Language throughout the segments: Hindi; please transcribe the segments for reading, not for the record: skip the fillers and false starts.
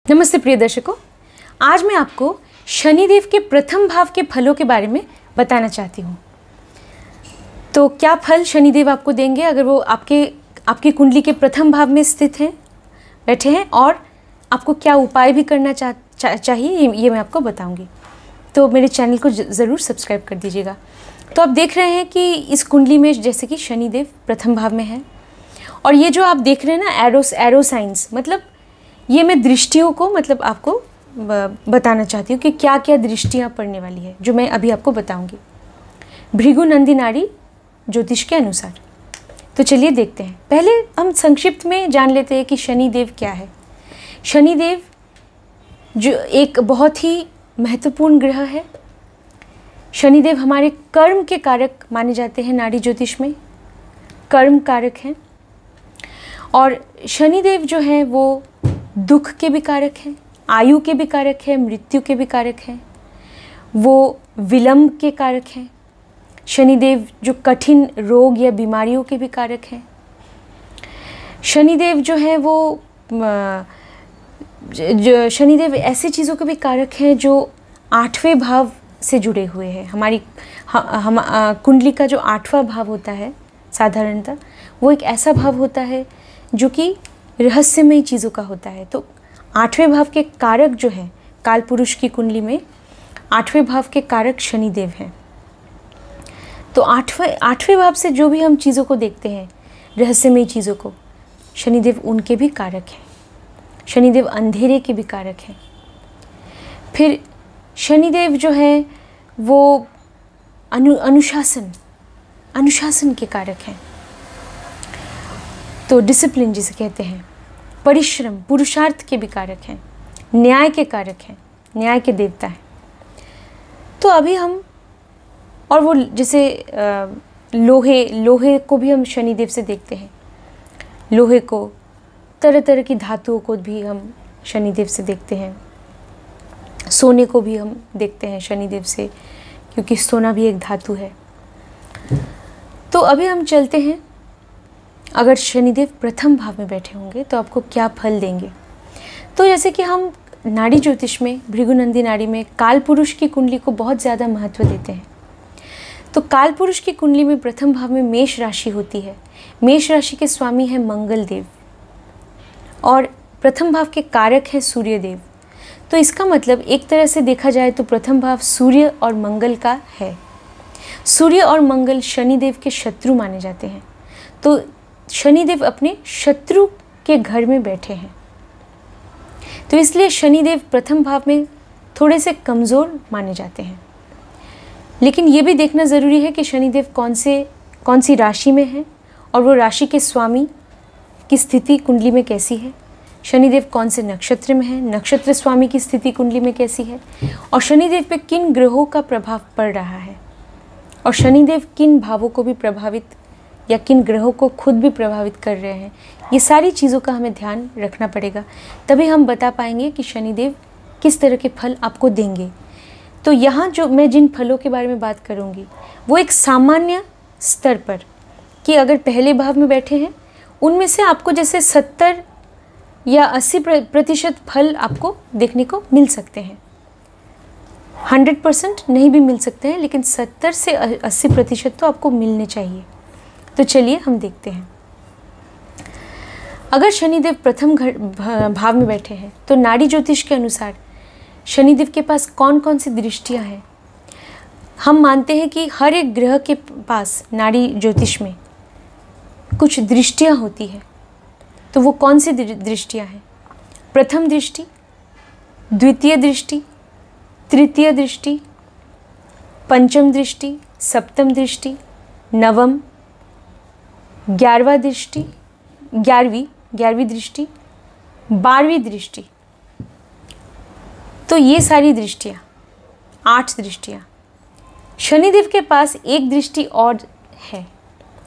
नमस्ते प्रिय दर्शकों, आज मैं आपको शनिदेव के प्रथम भाव के फलों के बारे में बताना चाहती हूँ। तो क्या फल शनिदेव आपको देंगे अगर वो आपकी कुंडली के प्रथम भाव में स्थित हैं, बैठे हैं, और आपको क्या उपाय भी करना चाहिए ये मैं आपको बताऊँगी। तो मेरे चैनल को ज़रूर सब्सक्राइब कर दीजिएगा। तो आप देख रहे हैं कि इस कुंडली में जैसे कि शनिदेव प्रथम भाव में है, और ये जो आप देख रहे हैं ना एरो साइंस, मतलब ये मैं दृष्टियों को आपको बताना चाहती हूँ कि क्या क्या दृष्टियाँ पड़ने वाली है, जो मैं अभी आपको बताऊँगी भृगु नंदी नाड़ी ज्योतिष के अनुसार। तो चलिए देखते हैं। पहले हम संक्षिप्त में जान लेते हैं कि शनिदेव क्या है। शनिदेव जो एक बहुत ही महत्वपूर्ण ग्रह है। शनिदेव हमारे कर्म के कारक माने जाते हैं, नाड़ी ज्योतिष में कर्म कारक हैं। और शनिदेव जो है वो दुख के भी कारक हैं, आयु के भी कारक हैं, मृत्यु के भी कारक हैं, वो विलंब के कारक हैं। शनिदेव जो कठिन रोग या बीमारियों के भी कारक हैं। शनिदेव जो है वो शनिदेव ऐसी चीज़ों के भी कारक हैं जो 8वें भाव से जुड़े हुए हैं। हमारी कुंडली का जो 8वां भाव होता है साधारणतः वो एक ऐसा भाव होता है जो कि रहस्यमयी चीज़ों का होता है। तो 8वें भाव के कारक जो हैं, काल पुरुष की कुंडली में 8वें भाव के कारक शनिदेव हैं। तो 8वें भाव से जो भी हम चीज़ों को देखते हैं, रहस्यमयी चीज़ों को, शनिदेव उनके भी कारक हैं। शनिदेव अंधेरे के भी कारक हैं। फिर शनिदेव जो है वो अनुशासन के कारक हैं। तो डिसिप्लिन जिसे कहते हैं, परिश्रम, पुरुषार्थ के भी कारक हैं, न्याय के कारक हैं, न्याय के देवता हैं। तो अभी हम और वो जैसे लोहे को भी हम शनिदेव से देखते हैं। लोहे को, तरह तरह की धातुओं को भी हम शनिदेव से देखते हैं। सोने को भी हम देखते हैं शनिदेव से, क्योंकि सोना भी एक धातु है। तो अभी हम चलते हैं, अगर शनिदेव प्रथम भाव में बैठे होंगे तो आपको क्या फल देंगे। तो जैसे कि हम नाड़ी ज्योतिष में भृगु नंदी नाड़ी में काल पुरुष की कुंडली को बहुत ज़्यादा महत्व देते हैं। तो काल पुरुष की कुंडली में प्रथम भाव में मेष राशि होती है। मेष राशि के स्वामी हैं मंगल देव, और प्रथम भाव के कारक हैं सूर्यदेव। तो इसका मतलब एक तरह से देखा जाए तो प्रथम भाव सूर्य और मंगल का है। सूर्य और मंगल शनिदेव के शत्रु माने जाते हैं। तो शनिदेव अपने शत्रु के घर में बैठे हैं, तो इसलिए शनिदेव प्रथम भाव में थोड़े से कमज़ोर माने जाते हैं। लेकिन ये भी देखना ज़रूरी है कि शनिदेव कौन सी राशि में है, और वो राशि के स्वामी की स्थिति कुंडली में कैसी है। शनिदेव कौन से नक्षत्र में है, नक्षत्र स्वामी की स्थिति कुंडली में कैसी है, और शनिदेव पे किन ग्रहों का प्रभाव पड़ रहा है, और शनिदेव किन भावों को भी प्रभावित या किन ग्रहों को खुद भी प्रभावित कर रहे हैं। ये सारी चीज़ों का हमें ध्यान रखना पड़ेगा, तभी हम बता पाएंगे कि शनिदेव किस तरह के फल आपको देंगे। तो यहाँ जो मैं जिन फलों के बारे में बात करूँगी वो एक सामान्य स्तर पर, कि अगर पहले भाव में बैठे हैं उनमें से आपको जैसे 70 या 80% फल आपको देखने को मिल सकते हैं। 100% नहीं भी मिल सकते हैं, लेकिन 70 से 80% तो आपको मिलने चाहिए। तो चलिए हम देखते हैं। अगर शनिदेव प्रथम भाव में बैठे हैं तो नाड़ी ज्योतिष के अनुसार शनिदेव के पास कौन कौन सी दृष्टियां हैं। हम मानते हैं कि हर एक ग्रह के पास नाड़ी ज्योतिष में कुछ दृष्टियां होती है। तो वो कौन सी दृष्टियां हैं? प्रथम दृष्टि, द्वितीय दृष्टि, तृतीय दृष्टि, पंचम दृष्टि, सप्तम दृष्टि, नवम, 11वीं दृष्टि, 11वीं दृष्टि, 12वीं दृष्टि। तो ये सारी दृष्टियाँ, 8 दृष्टियाँ। शनिदेव के पास एक दृष्टि और है,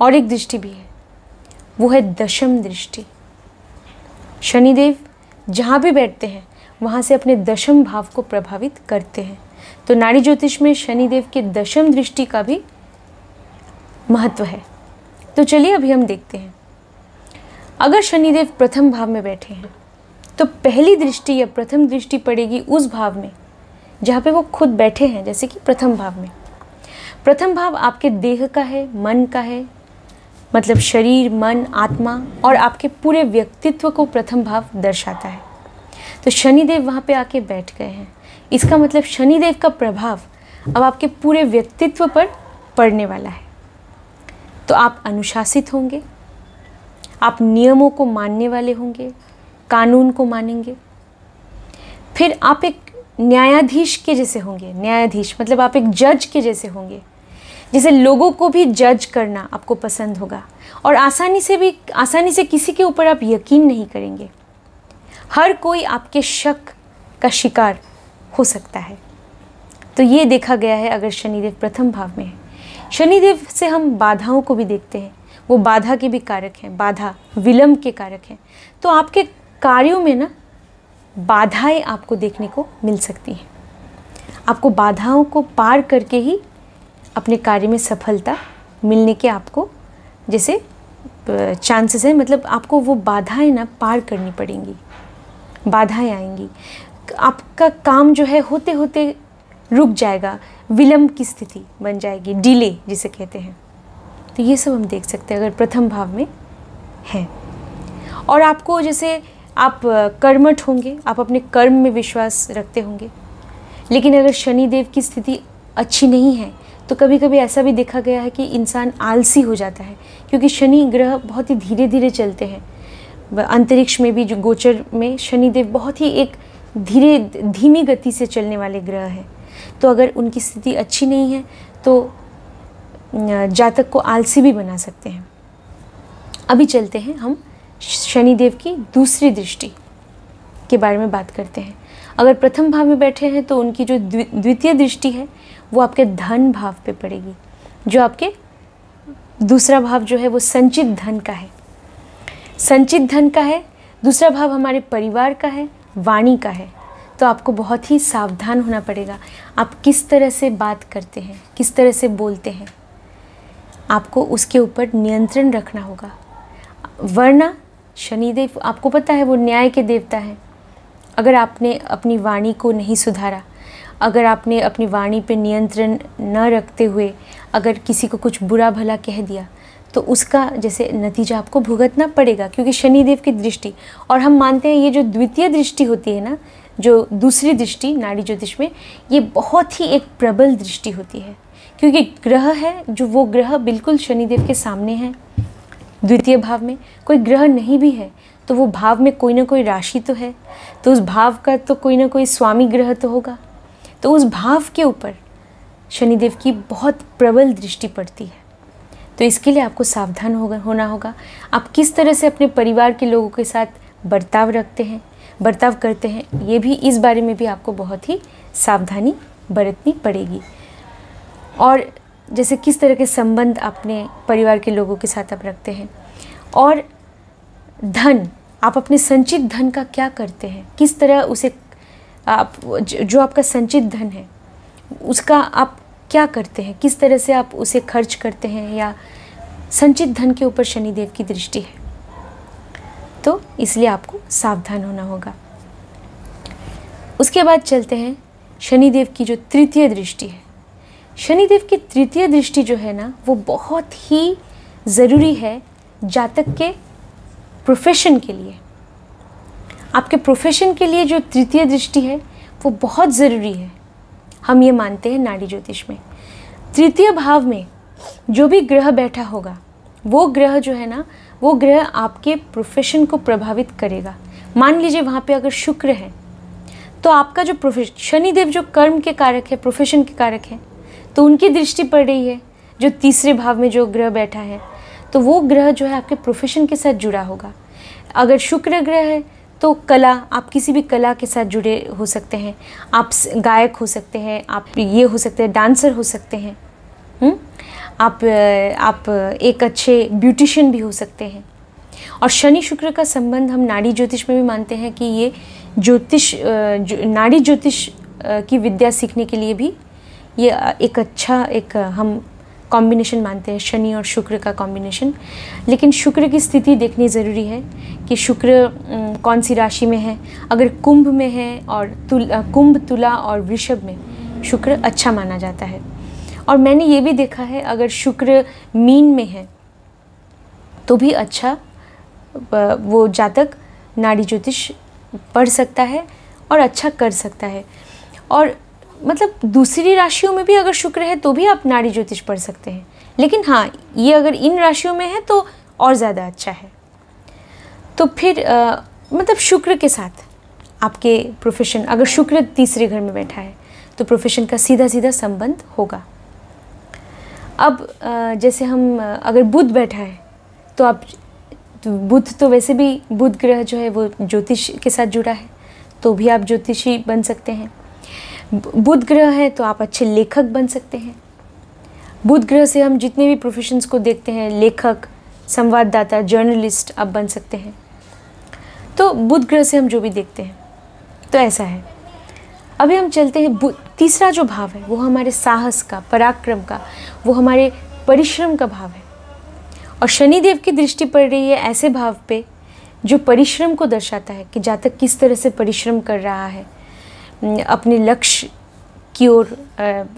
और एक दृष्टि भी है, वो है दशम दृष्टि। शनिदेव जहाँ भी बैठते हैं वहाँ से अपने दशम भाव को प्रभावित करते हैं। तो नाड़ी ज्योतिष में शनिदेव के दशम दृष्टि का भी महत्व है। तो चलिए अभी हम देखते हैं। अगर शनिदेव प्रथम भाव में बैठे हैं तो पहली दृष्टि या प्रथम दृष्टि पड़ेगी उस भाव में जहाँ पे वो खुद बैठे हैं, जैसे कि प्रथम भाव में। प्रथम भाव आपके देह का है, मन का है, मतलब शरीर, मन, आत्मा और आपके पूरे व्यक्तित्व को प्रथम भाव दर्शाता है। तो शनिदेव वहाँ पे आके बैठ गए हैं। इसका मतलब शनिदेव का प्रभाव अब आपके पूरे व्यक्तित्व पर पड़ने वाला है। तो आप अनुशासित होंगे, आप नियमों को मानने वाले होंगे, कानून को मानेंगे। फिर आप एक न्यायाधीश के जैसे होंगे। न्यायाधीश मतलब आप एक जज के जैसे होंगे, जैसे लोगों को भी जज करना आपको पसंद होगा और आसानी से किसी के ऊपर आप यकीन नहीं करेंगे। हर कोई आपके शक का शिकार हो सकता है। तो ये देखा गया है अगर शनिदेव प्रथम भाव में है। शनिदेव से हम बाधाओं को भी देखते हैं, वो बाधा के भी कारक हैं, बाधा विलंब के कारक हैं। तो आपके कार्यों में ना बाधाएं आपको देखने को मिल सकती हैं। आपको बाधाओं को पार करके ही अपने कार्य में सफलता मिलने के आपको जैसे चांसेस हैं, मतलब आपको वो बाधाएं ना पार करनी पड़ेंगी, बाधाएं आएंगी, आपका काम जो है होते होते रुक जाएगा, विलंब की स्थिति बन जाएगी, डिले जिसे कहते हैं। तो ये सब हम देख सकते हैं अगर प्रथम भाव में है। और आपको जैसे आप कर्मठ होंगे, आप अपने कर्म में विश्वास रखते होंगे, लेकिन अगर शनिदेव की स्थिति अच्छी नहीं है तो कभी कभी ऐसा भी देखा गया है कि इंसान आलसी हो जाता है, क्योंकि शनि ग्रह बहुत ही धीरे धीरे चलते हैं। अंतरिक्ष में भी जो गोचर में शनिदेव बहुत ही एक धीमी गति से चलने वाले ग्रह हैं। तो अगर उनकी स्थिति अच्छी नहीं है तो जातक को आलसी भी बना सकते हैं। अभी चलते हैं हम शनिदेव की दूसरी दृष्टि के बारे में बात करते हैं। अगर प्रथम भाव में बैठे हैं तो उनकी जो द्वितीय दृष्टि है वो आपके धन भाव पे पड़ेगी, जो आपके दूसरा भाव जो है वो संचित धन का है। संचित धन का है, दूसरा भाव हमारे परिवार का है, वाणी का है। तो आपको बहुत ही सावधान होना पड़ेगा। आप किस तरह से बात करते हैं, किस तरह से बोलते हैं, आपको उसके ऊपर नियंत्रण रखना होगा, वरना शनिदेव आपको पता है वो न्याय के देवता हैं। अगर आपने अपनी वाणी को नहीं सुधारा, अगर आपने अपनी वाणी पे नियंत्रण न रखते हुए अगर किसी को कुछ बुरा भला कह दिया तो उसका जैसे नतीजा आपको भुगतना पड़ेगा, क्योंकि शनिदेव की दृष्टि। और हम मानते हैं ये जो द्वितीय दृष्टि होती है ना, जो दूसरी दृष्टि नाड़ी ज्योतिष में, ये बहुत ही एक प्रबल दृष्टि होती है, क्योंकि ग्रह है जो वो ग्रह बिल्कुल शनिदेव के सामने है। द्वितीय भाव में कोई ग्रह नहीं भी है तो वो भाव में कोई ना कोई राशि तो है, तो उस भाव का तो कोई ना कोई स्वामी ग्रह तो होगा। तो उस भाव के ऊपर शनिदेव की बहुत प्रबल दृष्टि पड़ती है। तो इसके लिए आपको सावधान होना होगा। आप किस तरह से अपने परिवार के लोगों के साथ बर्ताव करते हैं, ये भी, इस बारे में भी आपको बहुत ही सावधानी बरतनी पड़ेगी। और जैसे किस तरह के संबंध अपने परिवार के लोगों के साथ आप रखते हैं। और धन, आप अपने संचित धन का क्या करते हैं, किस तरह उसे आप, जो आपका संचित धन है उसका आप क्या करते हैं, किस तरह से आप उसे खर्च करते हैं, या संचित धन के ऊपर शनिदेव की दृष्टि है। तो इसलिए आपको सावधान होना होगा। उसके बाद चलते हैं शनिदेव की जो तृतीय दृष्टि है। शनिदेव की तृतीय दृष्टि जो है ना, वो बहुत ही ज़रूरी है जातक के प्रोफेशन के लिए। आपके प्रोफेशन के लिए जो तृतीय दृष्टि है वो बहुत ज़रूरी है। हम ये मानते हैं नाड़ी ज्योतिष में। तृतीय भाव में जो भी ग्रह बैठा होगा, वो ग्रह जो है ना, वो ग्रह आपके प्रोफेशन को प्रभावित करेगा। मान लीजिए वहाँ पे अगर शुक्र है तो आपका जो प्रोफेशन, शनिदेव जो कर्म के कारक है, प्रोफेशन के कारक है, तो उनकी दृष्टि पड़ रही है जो तीसरे भाव में जो ग्रह बैठा है, तो वो ग्रह जो है आपके प्रोफेशन के साथ जुड़ा होगा। अगर शुक्र ग्रह है तो कला, आप किसी भी कला के साथ जुड़े हो सकते हैं, आप गायक हो सकते हैं, आप ये हो सकते हैं, डांसर हो सकते हैं, आप एक अच्छे ब्यूटिशियन भी हो सकते हैं। और शनि शुक्र का संबंध हम नाड़ी ज्योतिष में भी मानते हैं कि ये नाड़ी ज्योतिष की विद्या सीखने के लिए भी ये एक अच्छा, एक हम कॉम्बिनेशन मानते हैं, शनि और शुक्र का कॉम्बिनेशन। लेकिन शुक्र की स्थिति देखनी ज़रूरी है कि शुक्र कौन सी राशि में है। अगर कुंभ में है और कुंभ, तुला और वृषभ में शुक्र अच्छा माना जाता है। और मैंने ये भी देखा है अगर शुक्र मीन में है तो भी अच्छा वो जातक नाड़ी ज्योतिष पढ़ सकता है और अच्छा कर सकता है। और मतलब दूसरी राशियों में भी अगर शुक्र है तो भी आप नाड़ी ज्योतिष पढ़ सकते हैं। लेकिन हाँ, ये अगर इन राशियों में है तो और ज़्यादा अच्छा है। तो फिर मतलब शुक्र के साथ आपके प्रोफेशन, अगर शुक्र तीसरे घर में बैठा है तो प्रोफेशन का सीधा सीधा संबंध होगा। अब जैसे हम अगर बुध बैठा है तो आप, तो बुध तो वैसे भी, बुध ग्रह जो है वो ज्योतिष के साथ जुड़ा है तो भी आप ज्योतिषी बन सकते हैं। बुध ग्रह है तो आप अच्छे लेखक बन सकते हैं। बुध ग्रह से हम जितने भी प्रोफेशंस को देखते हैं, लेखक, संवाददाता, जर्नलिस्ट आप बन सकते हैं। तो बुध ग्रह से हम जो भी देखते हैं तो ऐसा है। अभी हम चलते हैं, तीसरा जो भाव है वो हमारे साहस का, पराक्रम का, वो हमारे परिश्रम का भाव है। और शनिदेव की दृष्टि पड़ रही है ऐसे भाव पे जो परिश्रम को दर्शाता है कि जातक किस तरह से परिश्रम कर रहा है, अपने लक्ष्य की ओर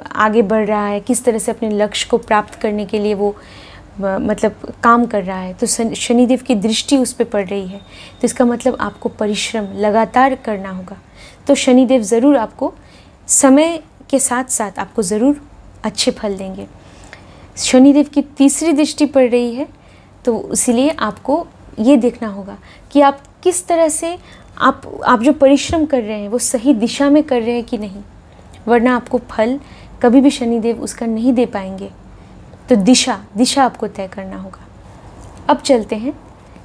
आगे बढ़ रहा है, किस तरह से अपने लक्ष्य को प्राप्त करने के लिए वो मतलब काम कर रहा है। तो शनिदेव की दृष्टि उस पर पड़ रही है तो इसका मतलब आपको परिश्रम लगातार करना होगा। तो शनिदेव ज़रूर आपको समय के साथ साथ आपको ज़रूर अच्छे फल देंगे। शनिदेव की तीसरी दृष्टि पड़ रही है तो इसीलिए आपको ये देखना होगा कि आप किस तरह से आप जो परिश्रम कर रहे हैं वो सही दिशा में कर रहे हैं कि नहीं, वरना आपको फल कभी भी शनिदेव उसका नहीं दे पाएंगे। तो दिशा आपको तय करना होगा। अब चलते हैं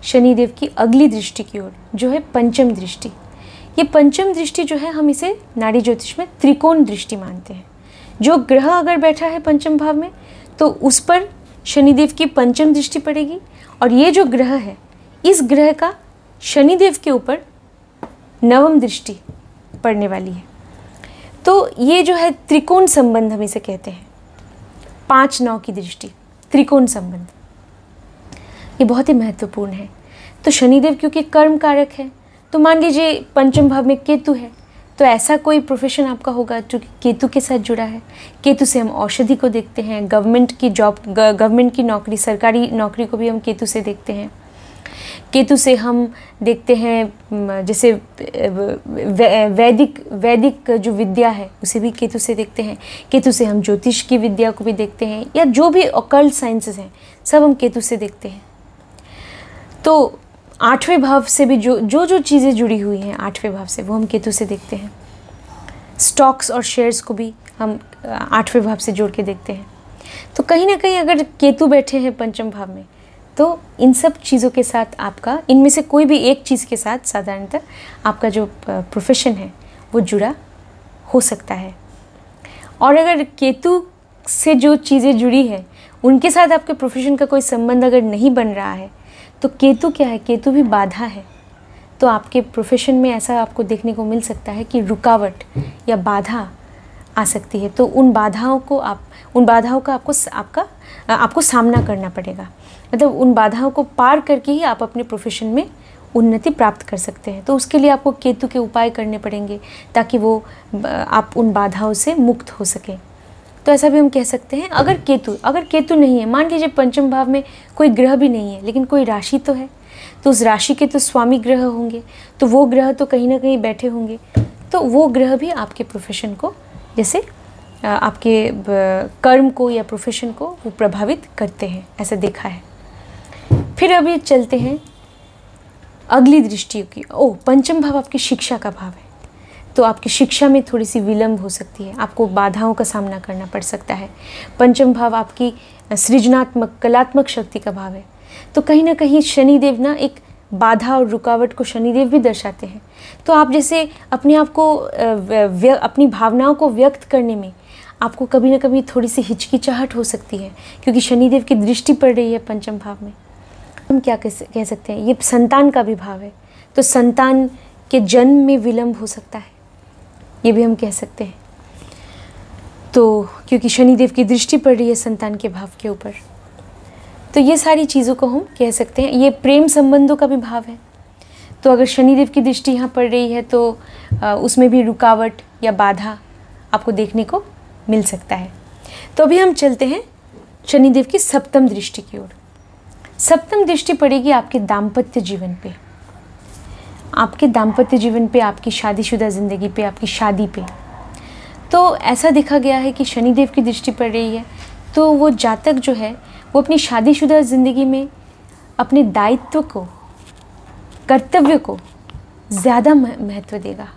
शनिदेव की अगली दृष्टि की ओर, जो है पंचम दृष्टि। ये पंचम दृष्टि जो है हम इसे नाड़ी ज्योतिष में त्रिकोण दृष्टि मानते हैं। जो ग्रह अगर बैठा है पंचम भाव में तो उस पर शनिदेव की पंचम दृष्टि पड़ेगी, और ये जो ग्रह है इस ग्रह का शनिदेव के ऊपर नवम दृष्टि पड़ने वाली है। तो ये जो है त्रिकोण संबंध हम इसे कहते हैं, 5-9 की दृष्टि, त्रिकोण संबंध, ये बहुत ही महत्वपूर्ण है। तो शनिदेव क्योंकि कर्म कारक है, तो मान लीजिए पंचम भाव में केतु है तो ऐसा कोई प्रोफेशन आपका होगा जो कि केतु के साथ जुड़ा है। केतु से हम औषधि को देखते हैं, गवर्नमेंट की जॉब, गवर्नमेंट की नौकरी, सरकारी नौकरी को भी हम केतु से देखते हैं। केतु से हम देखते हैं जैसे वैदिक जो विद्या है उसे भी केतु से देखते हैं। केतु से हम ज्योतिष की विद्या को भी देखते हैं, या जो भी ऑकल्ट साइंसेस हैं सब हम केतु से देखते हैं। तो 8वें भाव से भी जो चीज़ें जुड़ी हुई हैं 8वें भाव से वो हम केतु से देखते हैं। स्टॉक्स और शेयर्स को भी हम 8वें भाव से जोड़ के देखते हैं। तो कहीं ना कहीं अगर केतु बैठे हैं पंचम भाव में तो इन सब चीज़ों के साथ आपका, इनमें से कोई भी एक चीज़ के साथ साधारणतः आपका जो प्रोफेशन है वो जुड़ा हो सकता है। और अगर केतु से जो चीज़ें जुड़ी है उनके साथ आपके प्रोफेशन का कोई संबंध अगर नहीं बन रहा है तो केतु क्या है, केतु भी बाधा है। तो आपके प्रोफेशन में ऐसा आपको देखने को मिल सकता है कि रुकावट या बाधा आ सकती है। तो उन बाधाओं का आपको सामना करना पड़ेगा। मतलब उन बाधाओं को पार करके ही आप अपने प्रोफेशन में उन्नति प्राप्त कर सकते हैं। तो उसके लिए आपको केतु के उपाय करने पड़ेंगे ताकि वो आप उन बाधाओं से मुक्त हो सकें। तो ऐसा भी हम कह सकते हैं। अगर केतु नहीं है, मान लीजिए पंचम भाव में कोई ग्रह भी नहीं है लेकिन कोई राशि तो है, तो उस राशि के तो स्वामी ग्रह होंगे, तो वो ग्रह तो कहीं ना कहीं बैठे होंगे। तो वो ग्रह भी आपके प्रोफेशन को, जैसे आपके कर्म को या प्रोफेशन को वो प्रभावित करते हैं, ऐसा देखा है। फिर अभी चलते हैं अगली दृष्टि की। पंचम भाव आपकी शिक्षा का भाव है, तो आपकी शिक्षा में थोड़ी सी विलंब हो सकती है, आपको बाधाओं का सामना करना पड़ सकता है। पंचम भाव आपकी सृजनात्मक, कलात्मक शक्ति का भाव है। तो कहीं ना कहीं शनिदेव ना एक बाधा और रुकावट को शनिदेव भी दर्शाते हैं। तो आप जैसे अपने आप को अपनी भावनाओं को व्यक्त करने में आपको कभी ना कभी थोड़ी सी हिचकिचाहट हो सकती है, क्योंकि शनिदेव की दृष्टि पड़ रही है पंचम भाव में। हम क्या कह सकते हैं, ये संतान का भी भाव है, तो संतान के जन्म में विलंब हो सकता है, ये भी हम कह सकते हैं। तो क्योंकि शनिदेव की दृष्टि पड़ रही है संतान के भाव के ऊपर, तो ये सारी चीज़ों को हम कह सकते हैं। ये प्रेम संबंधों का भी भाव है। तो अगर शनिदेव की दृष्टि यहाँ पड़ रही है तो उसमें भी रुकावट या बाधा आपको देखने को मिल सकता है। तो अभी हम चलते हैं शनिदेव की सप्तम दृष्टि की ओर। सप्तम दृष्टि पड़ेगी आपके दाम्पत्य जीवन पे, आपके दाम्पत्य जीवन पे, आपकी शादीशुदा ज़िंदगी पे, आपकी शादी पे। तो ऐसा देखा गया है कि शनिदेव की दृष्टि पड़ रही है तो वो जातक जो है वो अपनी शादीशुदा ज़िंदगी में अपने दायित्व को, कर्तव्य को ज़्यादा महत्व देगा।